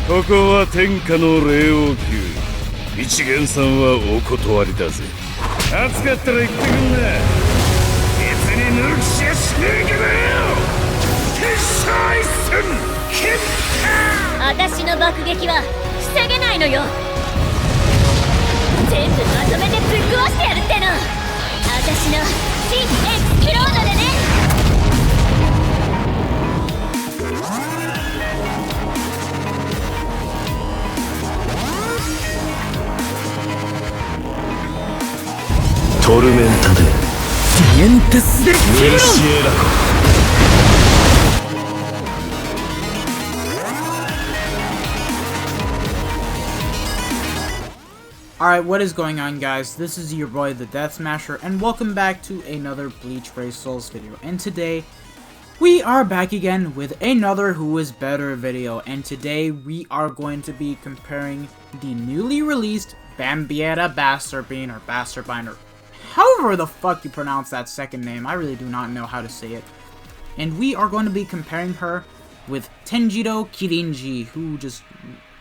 ここは天下の霊王宮。一元さんはお断りだぜ。暑かったら言ってくんな。別に塗る気しやしねえけどよ。決勝一戦決定。私の爆撃は防げないのよ。全部まとめてぶっ壊してやるっての。私の新エクスプロードでね。トルメンタでディエンテスでメルシエラコ。Alright, what is going on, guys? This is your boy, the Death Smasher, and welcome back to another Bleach Brave Souls video. And today, we are back again with another Who Is Better video. And today, we are going to be comparing the newly released Bambietta Basterbine, or Basterbine, or however the fuck you pronounce that second name. I really do not know how to say it. And we are going to be comparing her with Tenjiro Kirinji, who just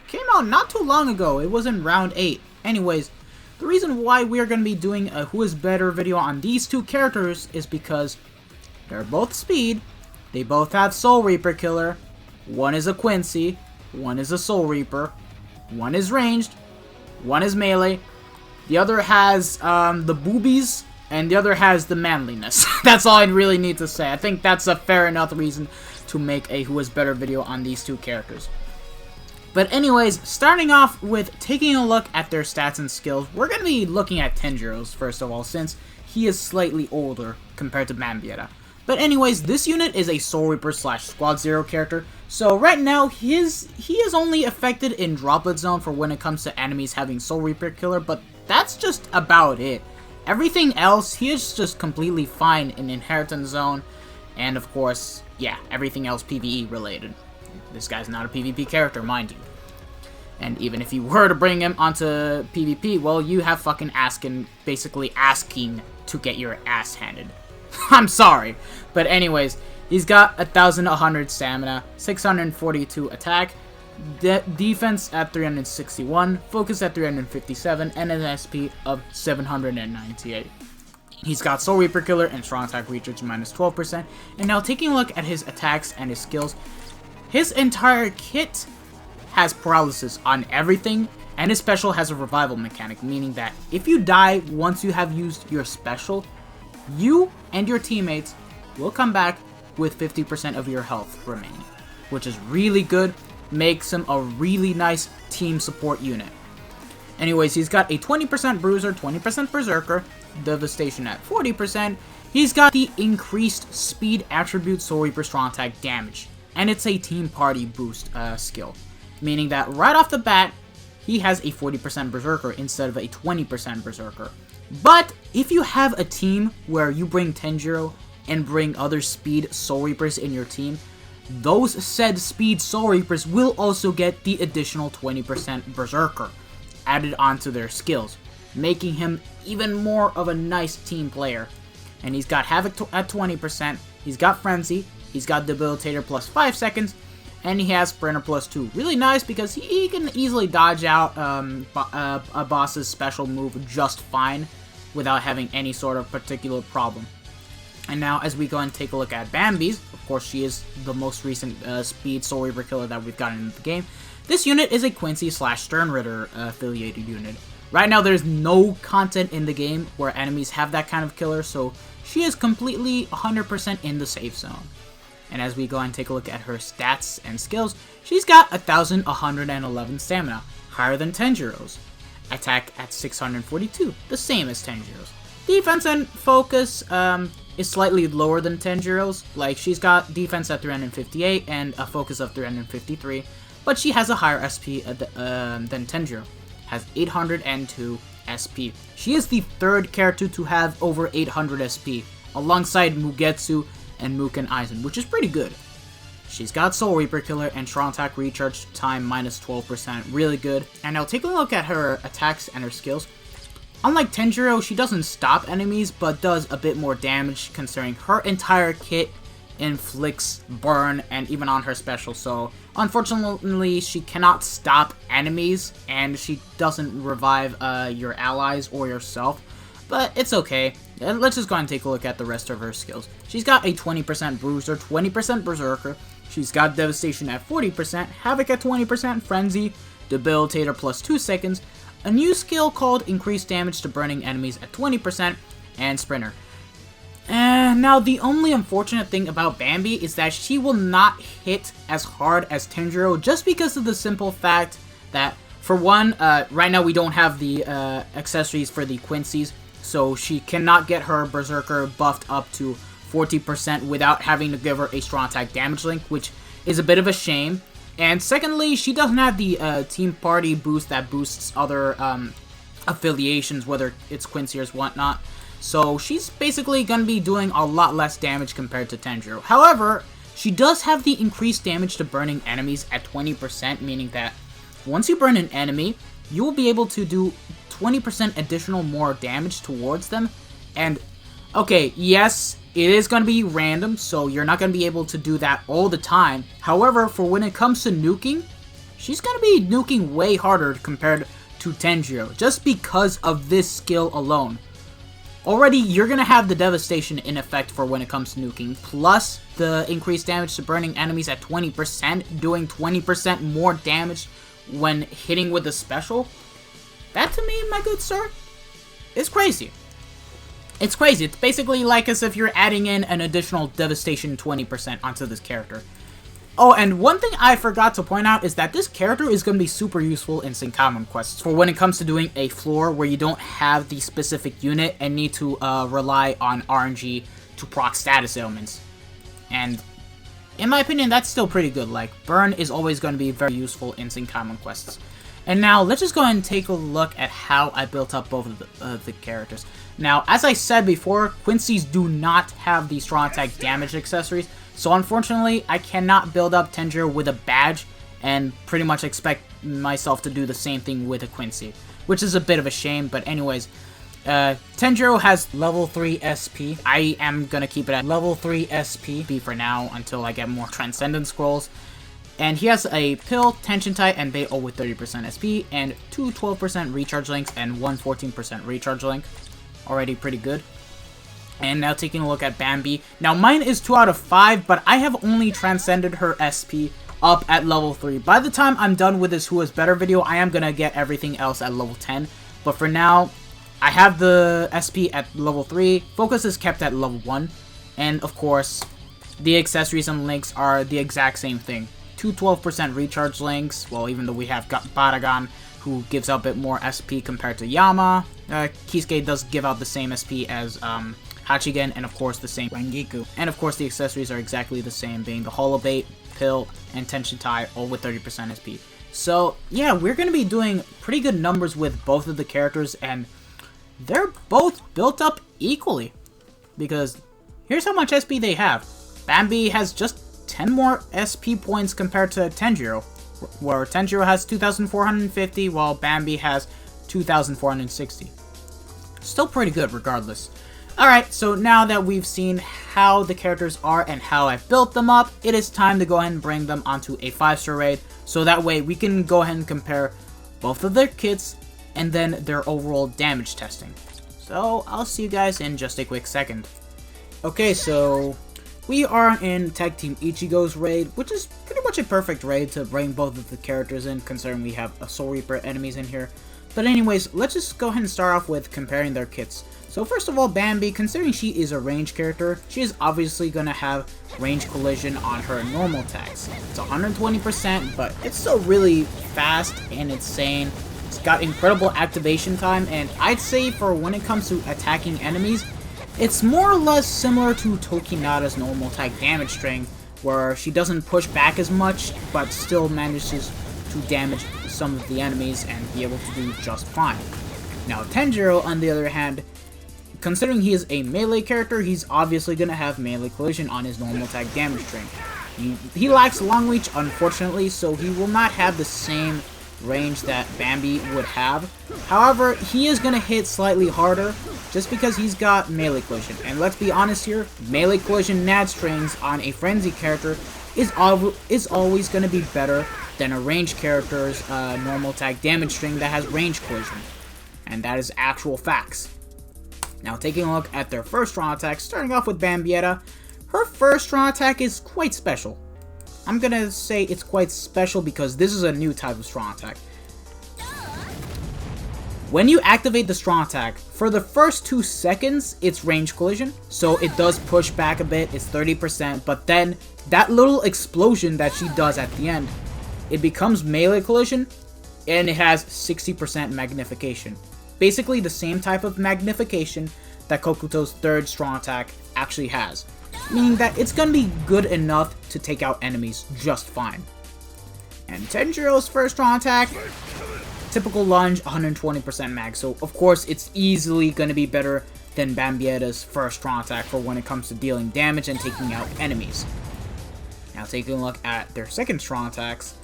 came out not too long ago. It was in round 8. Anyways, the reason why we are going to be doing a Who Is Better video on these two characters is because they're both speed, they both have Soul Reaper Killer, one is a Quincy, one is a Soul Reaper, one is ranged, one is melee, the other has the boobies, and the other has the manliness. That's all I really need to say. I think that's a fair enough reason to make a Who Is Better video on these two characters. But anyways, starting off with taking a look at their stats and skills, we're going to be looking at Tenjiro's first of all, since he is slightly older compared to Bambietta. But anyways, this unit is a Soul Reaper / Squad Zero character, so right now he is only affected in Droplet Zone for when it comes to enemies having Soul Reaper Killer, but that's just about it. Everything else, he is just completely fine in Inheritance Zone, and of course, yeah, everything else PvE related. This guy's not a PvP character, mind you. And even if you were to bring him onto PvP, well, you have fucking basically asking to get your ass handed. I'm sorry. But anyways, he's got 1,100 stamina, 642 attack, defense at 361, focus at 357, and an SP of 798. He's got Soul Reaper Killer and Strong Attack Recharge minus 12%. And now taking a look at his attacks and his skills, his entire kit has paralysis on everything, and his special has a revival mechanic, meaning that if you die once you have used your special, you and your teammates will come back with 50% of your health remaining, which is really good, makes him a really nice team support unit. Anyways, he's got a 20% Bruiser, 20% Berserker, Devastation at 40%, he's got the increased speed attribute Soul Reaper Strong Attack damage, and it's a team party boost skill, meaning that right off the bat, he has a 40% Berserker instead of a 20% Berserker. But if you have a team where you bring Tenjiro and bring other speed Soul Reapers in your team, those said speed Soul Reapers will also get the additional 20% Berserker added onto their skills, making him even more of a nice team player. And he's got Havoc at 20%, he's got Frenzy, he's got Debilitator plus 5 seconds, and he has Sprinter plus 2. Really nice because he can easily dodge out a boss's special move just fine without having any sort of particular problem. And now as we go and take a look at Bambi's, of course she is the most recent speed Soul Reaper Killer that we've gotten in the game. This unit is a Quincy / Sternritter affiliated unit. Right now there's no content in the game where enemies have that kind of killer, so she is completely 100% in the safe zone. And as we go and take a look at her stats and skills, she's got 1,111 stamina, higher than Tenjiro's. Attack at 642, the same as Tenjiro's. Defense and focus is slightly lower than Tenjiro's, like she's got defense at 358 and a focus of 353, but she has a higher SP than Tenjiro, has 802 SP. She is the third character to have over 800 SP, alongside Mugetsu and Muken Aizen, which is pretty good. She's got Soul Reaper Killer and Strong Attack Recharge time minus 12%, really good. And now take a look at her attacks and her skills. Unlike Tenjiro, she doesn't stop enemies, but does a bit more damage, considering her entire kit inflicts burn and even on her special, so unfortunately she cannot stop enemies and she doesn't revive your allies or yourself, but it's okay. Let's just go ahead and take a look at the rest of her skills. She's got a 20% bruiser, 20% berserker, she's got devastation at 40%, havoc at 20%, frenzy, debilitator plus 2 seconds, a new skill called increased damage to burning enemies at 20%, and sprinter. Now, the only unfortunate thing about Bambi is that she will not hit as hard as Tenjiro just because of the simple fact that, for one, right now we don't have the accessories for the Quincy's, so she cannot get her Berserker buffed up to 40% without having to give her a strong attack damage link, which is a bit of a shame. And secondly, she doesn't have the Team Party boost that boosts other affiliations, whether it's Quincy or whatnot. So she's basically going to be doing a lot less damage compared to Tenjiro. However, she does have the increased damage to burning enemies at 20%, meaning that once you burn an enemy, you will be able to do 20% additional more damage towards them. And, okay, yes, it is going to be random, so you're not going to be able to do that all the time. However, for when it comes to nuking, she's going to be nuking way harder compared to Tenjiro, just because of this skill alone. Already, you're going to have the devastation in effect for when it comes to nuking, plus the increased damage to burning enemies at 20%, doing 20% more damage when hitting with the special. That to me, my good sir, is crazy. It's crazy. It's basically like as if you're adding in an additional devastation 20% onto this character. Oh, and one thing I forgot to point out is that this character is going to be super useful in Senkamen quests for when it comes to doing a floor where you don't have the specific unit and need to rely on RNG to proc status ailments. And in my opinion, that's still pretty good. Like, burn is always going to be very useful in Senkamen quests. And now, let's just go ahead and take a look at how I built up both of the characters. Now, as I said before, Quincy's do not have the strong attack damage accessories, so unfortunately, I cannot build up Tenjiro with a badge and pretty much expect myself to do the same thing with a Quincy, which is a bit of a shame, but anyways, Tenjiro has level 3 SP. I am gonna keep it at level 3 SP for now until I get more Transcendent Scrolls. And he has a Pill, Tension Tie, and Bait all with 30% SP, and 2 12% recharge links, and 1 14% recharge link. Already pretty good. And now taking a look at Bambi. Now mine is 2 out of 5, but I have only transcended her SP up at level 3. By the time I'm done with this Who Is Better video, I am gonna get everything else at level 10. But for now, I have the SP at level 3, focus is kept at level 1, and of course, the accessories and links are the exact same thing. 2 12% recharge links, well, even though we have got Baragon, who gives out a bit more SP compared to Yama. Kisuke does give out the same SP as Hachigen, and of course the same Rengiku. And of course the accessories are exactly the same, being the Hollow Bait, Pill, and Tension Tie, all with 30% SP. So yeah, we're going to be doing pretty good numbers with both of the characters, and they're both built up equally. Because here's how much SP they have. Bambi has just 10 more SP points compared to Tenjiro, where Tenjiro has 2,450, while Bambi has 2,460. Still pretty good regardless. Alright, so now that we've seen how the characters are and how I've built them up, it is time to go ahead and bring them onto a 5-star raid, so that way we can go ahead and compare both of their kits and then their overall damage testing. So I'll see you guys in just a quick second. Okay, so we are in Tag Team Ichigo's raid, which is pretty much a perfect raid to bring both of the characters in, considering we have a Soul Reaper enemies in here. But anyways, let's just go ahead and start off with comparing their kits. So first of all, Bambi, considering she is a range character, she is obviously going to have range collision on her normal attacks. It's 120%, but it's still really fast and insane. It's got incredible activation time, and I'd say for when it comes to attacking enemies, it's more or less similar to Tokinada's normal attack damage string, where she doesn't push back as much, but still manages to damage some of the enemies and be able to do just fine. Now Tenjiro, on the other hand, considering he is a melee character, he's obviously going to have melee collision on his normal attack damage string. He lacks long reach, unfortunately, so he will not have the same range that Bambi would have. However, he is going to hit slightly harder, just because he's got melee collision. And let's be honest here, melee collision nad strings on a frenzy character is always going to be better than a ranged character's normal attack damage string that has range collision. And that is actual facts. Now taking a look at their first strong attack, starting off with Bambietta, her first strong attack is quite special. I'm going to say it's quite special because this is a new type of strong attack. When you activate the strong attack, for the first 2 seconds, it's range collision, so it does push back a bit, it's 30%, but then that little explosion that she does at the end, it becomes melee collision, and it has 60% magnification. Basically the same type of magnification that Kokuto's third strong attack actually has, meaning that it's gonna be good enough to take out enemies just fine. And Tenjiro's first strong attack, typical lunge, 120% mag, so of course it's easily going to be better than Bambietta's first strong attack for when it comes to dealing damage and taking out enemies. Now taking a look at their second strong attacks,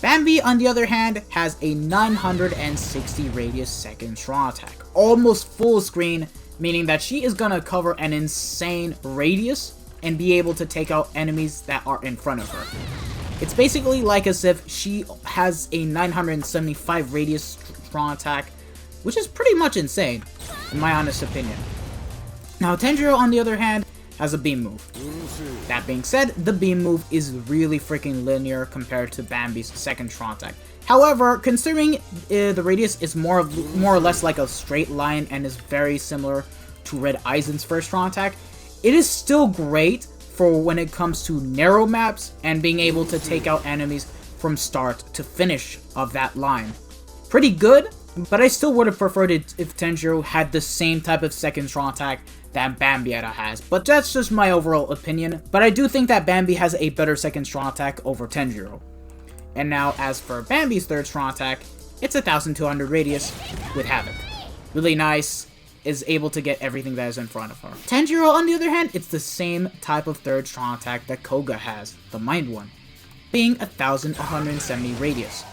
Bambi on the other hand has a 960 radius second strong attack, almost full screen, meaning that she is going to cover an insane radius and be able to take out enemies that are in front of her. It's basically like as if she has a 975 radius strong attack, which is pretty much insane, in my honest opinion. Now, Tenjiro, on the other hand, has a beam move. That being said, the beam move is really freaking linear compared to Bambi's second strong attack. However, considering the radius is more or less like a straight line and is very similar to Red Aizen's first strong attack, it is still great for when it comes to narrow maps and being able to take out enemies from start to finish of that line. Pretty good, but I still would have preferred it if Tenjiro had the same type of second strong attack that Bambietta has, but that's just my overall opinion. But I do think that Bambi has a better second strong attack over Tenjiro. And now, as for Bambi's third strong attack, it's 1200 radius with Havoc. Really nice, is able to get everything that is in front of her. Tenjiro, on the other hand, it's the same type of third strong attack that Koga has, the Mind one, being 1170 radius.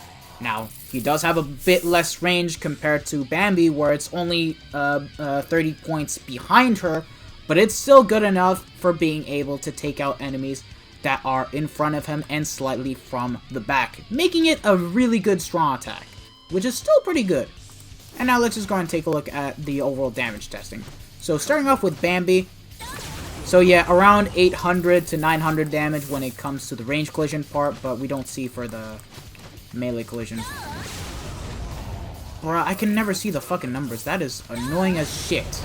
Now, he does have a bit less range compared to Bambi, where it's only 30 points behind her, but it's still good enough for being able to take out enemies that are in front of him and slightly from the back, making it a really good strong attack, which is still pretty good. And now let's just go and take a look at the overall damage testing. So starting off with Bambi, so yeah, around 800 to 900 damage when it comes to the range collision part, but we don't see for the melee collision. Bruh, I can never see the fucking numbers. That is annoying as shit.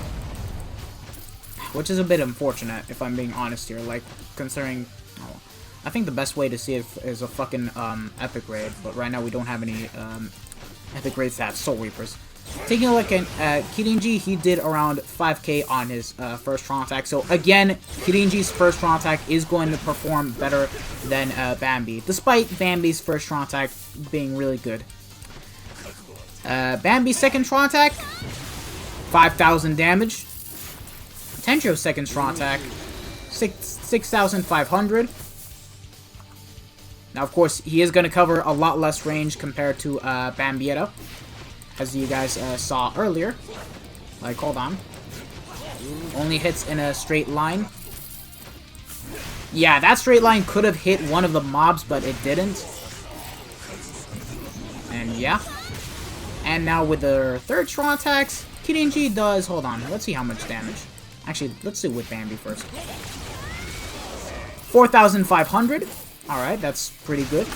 Which is a bit unfortunate, if I'm being honest here, like, considering... Oh, I think the best way to see it is a fucking epic raid, but right now we don't have any epic raids that have Soul Reapers. Taking a look at Kirinji, he did around 5k on his first strong attack. So again, Kirinji's first strong attack is going to perform better than Bambi, despite Bambi's first strong attack being really good. Bambi's second strong attack, 5,000 damage. Tenjiro's second strong attack, 6,500. Now, of course, he is going to cover a lot less range compared to Bambietta, as you guys saw earlier. Like, hold on. Only hits in a straight line. Yeah, that straight line could have hit one of the mobs, but it didn't. And yeah. And now with their third strong attacks, Kirinji does... Hold on, let's see how much damage. Actually, let's do with Bambi first. 4,500. Alright, that's pretty good.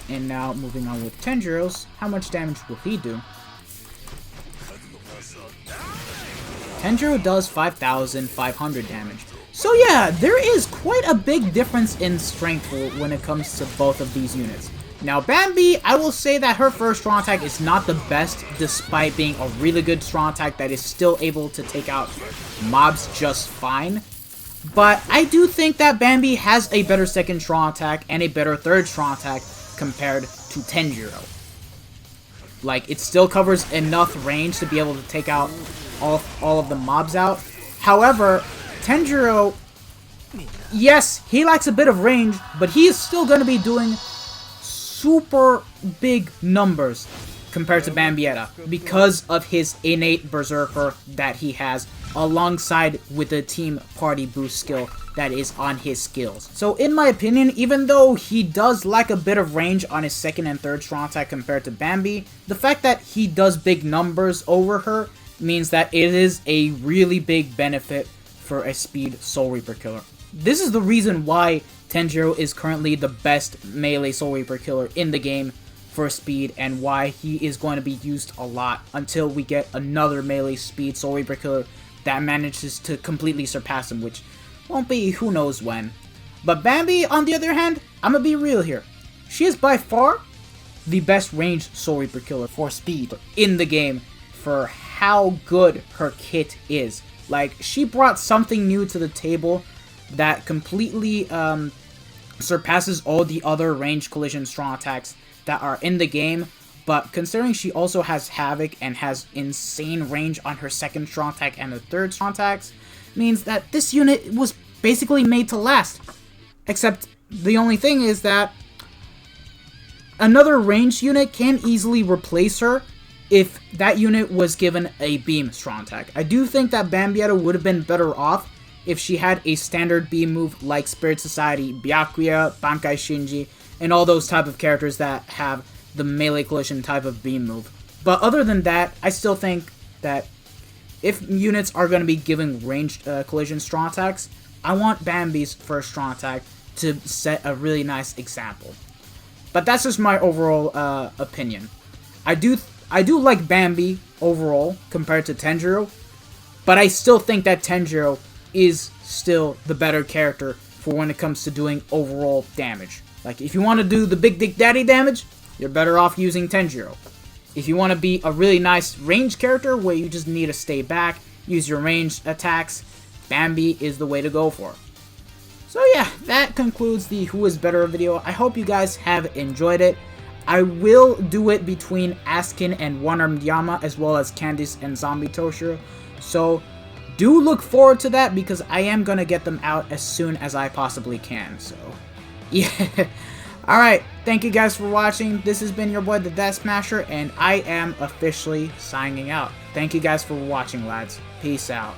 And now, moving on with Tenjiro's, how much damage will he do? Tenjiro does 5,500 damage. So yeah, there is quite a big difference in strength when it comes to both of these units. Now Bambi, I will say that her first strong attack is not the best, despite being a really good strong attack that is still able to take out mobs just fine. But I do think that Bambi has a better second strong attack and a better third strong attack compared to Tenjiro. Like, it still covers enough range to be able to take out all of the mobs out. However, Tenjiro, yes, he lacks a bit of range, but he is still going to be doing super big numbers compared to Bambietta because of his innate berserker that he has alongside with the team party boost skill that is on his skills. So in my opinion, even though he does lack a bit of range on his second and third strong attack compared to Bambi, the fact that he does big numbers over her means that it is a really big benefit for a speed Soul Reaper killer. This is the reason why Tenjiro is currently the best melee Soul Reaper killer in the game for speed, and why he is going to be used a lot until we get another melee speed Soul Reaper killer that manages to completely surpass him, which won't be who knows when. But Bambi, on the other hand, I'm gonna be real here. She is by far the best ranged Soul Reaper killer for speed in the game for how good her kit is. Like, she brought something new to the table that completely surpasses all the other ranged collision strong attacks that are in the game. But considering she also has Havoc and has insane range on her second strong attack and her third strong attacks, means that this unit was basically made to last. Except the only thing is that another ranged unit can easily replace her if that unit was given a beam strong attack. I do think that Bambietta would have been better off if she had a standard beam move like Spirit Society, Byakuya, Bankai Shinji, and all those type of characters that have the melee collision type of beam move. But other than that, I still think that if units are going to be giving ranged collision strong attacks, I want Bambi's first strong attack to set a really nice example. But that's just my overall opinion. I do like Bambi overall compared to Tenjiro, but I still think that Tenjiro is still the better character for when it comes to doing overall damage. Like, if you want to do the big dick daddy damage, you're better off using Tenjiro. If you want to be a really nice ranged character where you just need to stay back, use your ranged attacks, Bambi is the way to go for. So yeah, that concludes the Who is Better video. I hope you guys have enjoyed it. I will do it between Askin and One-Armed Yama, as well as Candice and Zombie Toshiro. So do look forward to that, because I am going to get them out as soon as I possibly can. So yeah. Alright, thank you guys for watching. This has been your boy, the Death Smasher, and I am officially signing out. Thank you guys for watching, lads. Peace out.